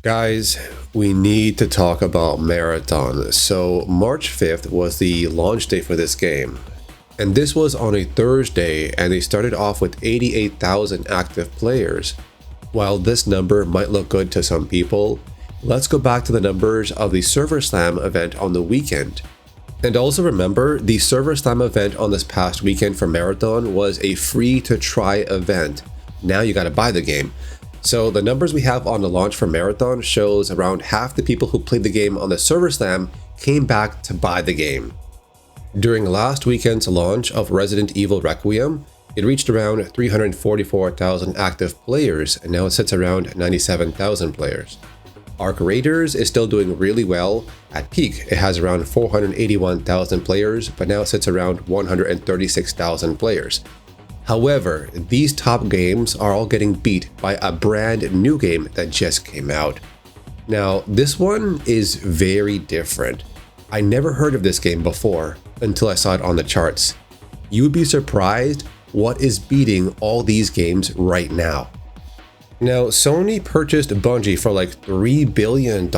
Guys, we need to talk about Marathon. So, March 5th was the launch day for this game. And this was on a Thursday, and they started off with 88,000 active players. While this number might look good to some people, let's go back to the numbers of the Server Slam event on the weekend. And also remember, the Server Slam event on this past weekend for Marathon was a free to try event. Now you gotta buy the game. So the numbers we have on the launch for Marathon shows around half the people who played the game on the Server Slam came back to buy the game. During last weekend's launch of Resident Evil Requiem, it reached around 344,000 active players, and now it sits around 97,000 players. Arc Raiders is still doing really well. At peak, it has around 481,000 players, but now it sits around 136,000 players. However, these top games are all getting beat by a brand new game that just came out. Now, this one is very different. I never heard of this game before until I saw it on the charts. You would be surprised what is beating all these games right now. Now, Sony purchased Bungie for like $3 billion.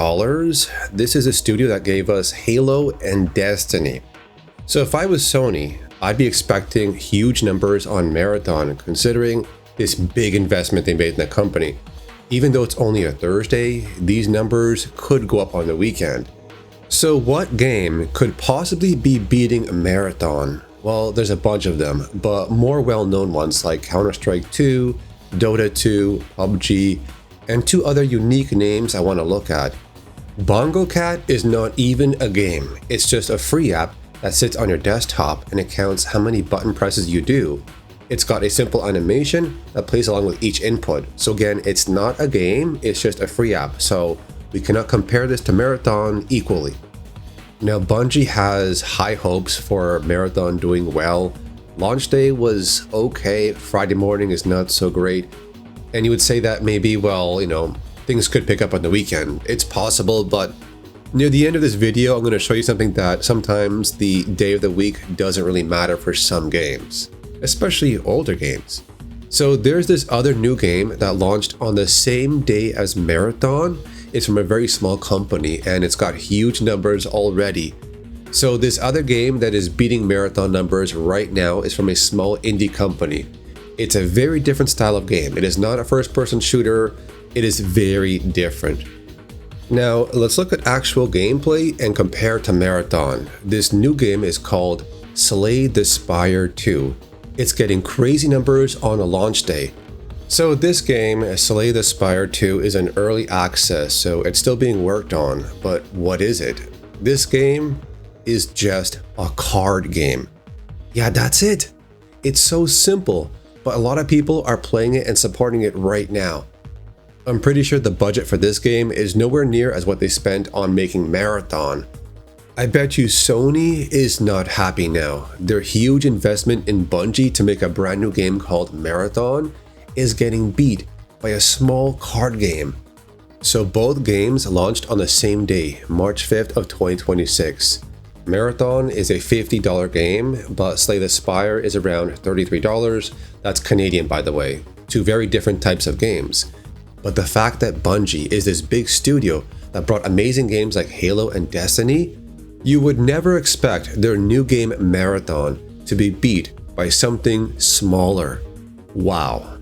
This is a studio that gave us Halo and Destiny. So if I was Sony, I'd be expecting huge numbers on Marathon considering this big investment they made in the company. Even though it's only a Thursday, these numbers could go up on the weekend. So what game could possibly be beating Marathon? Well, there's a bunch of them, but more well-known ones like Counter-Strike 2, Dota 2, PUBG, and two other unique names I want to look at. Bongo Cat is not even a game, it's just a free app that sits on your desktop and it counts how many button presses you do. It's got a simple animation that plays along with each input. So again, it's not a game, it's just a free app. So we cannot compare this to Marathon equally. Now Bungie has high hopes for Marathon doing well. Launch day was okay, Friday morning is not so great. And you would say that maybe, well, things could pick up on the weekend. It's possible, but near the end of this video, I'm going to show you something that sometimes the day of the week doesn't really matter for some games, especially older games. So there's this other new game that launched on the same day as Marathon. It's from a very small company and it's got huge numbers already. So this other game that is beating Marathon numbers right now is from a small indie company. It's a very different style of game. It is not a first-person shooter. It is very different. Now, let's look at actual gameplay and compare to Marathon. This new game is called Slay the Spire 2. It's getting crazy numbers on a launch day. So this game, Slay the Spire 2, is an early access, so it's still being worked on. But what is it? This game is just a card game. Yeah, that's it. It's so simple, but a lot of people are playing it and supporting it right now. I'm pretty sure the budget for this game is nowhere near as what they spent on making Marathon. I bet you Sony is not happy now. Their huge investment in Bungie to make a brand new game called Marathon is getting beat by a small card game. So both games launched on the same day, March 5th of 2026. Marathon is a $50 game, but Slay the Spire is around $33. That's Canadian, by the way. Two very different types of games. But the fact that Bungie is this big studio that brought amazing games like Halo and Destiny, you would never expect their new game Marathon to be beat by something smaller. Wow.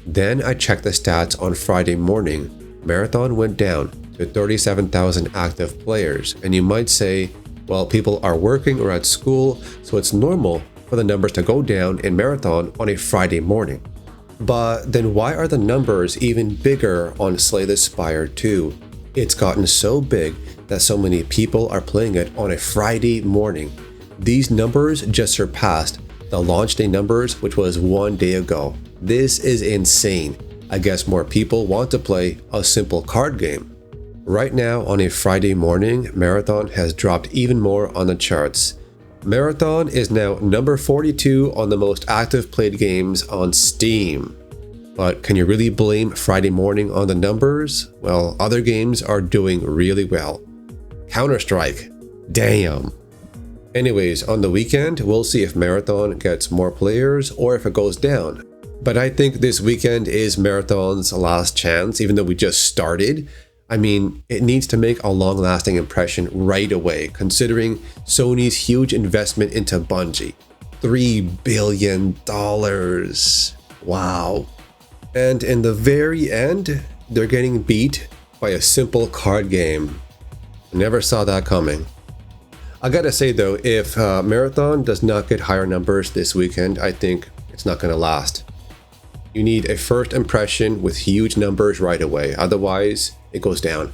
Then I checked the stats on Friday morning. Marathon went down to 37,000 active players, and you might say, well, people are working or at school, so it's normal for the numbers to go down in Marathon on a Friday morning. But then why are the numbers even bigger on Slay the Spire 2? It's gotten so big that so many people are playing it on a Friday morning. These numbers just surpassed the launch day numbers, which was one day ago. This is insane. I guess more people want to play a simple card game. Right now on a Friday morning, Marathon has dropped even more on the charts. Marathon is now number 42 on the most active played games on Steam. But can you really blame Friday morning on the numbers? Well, other games are doing really well. Counter-Strike, damn. Anyways, on the weekend, we'll see if Marathon gets more players or if it goes down. But I think this weekend is Marathon's last chance, even though we just started. I mean, it needs to make a long-lasting impression right away, considering Sony's huge investment into Bungie. $3 billion. Wow. And in the very end, they're getting beat by a simple card game. I never saw that coming. I gotta say though, if Marathon does not get higher numbers this weekend, I think it's not gonna last. You need a first impression with huge numbers right away, otherwise it goes down.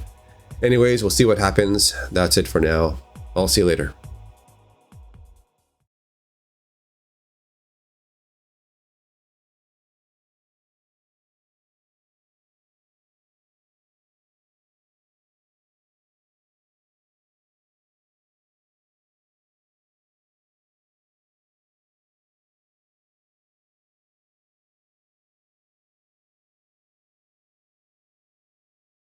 Anyways, we'll see what happens. That's it for now. I'll see you later.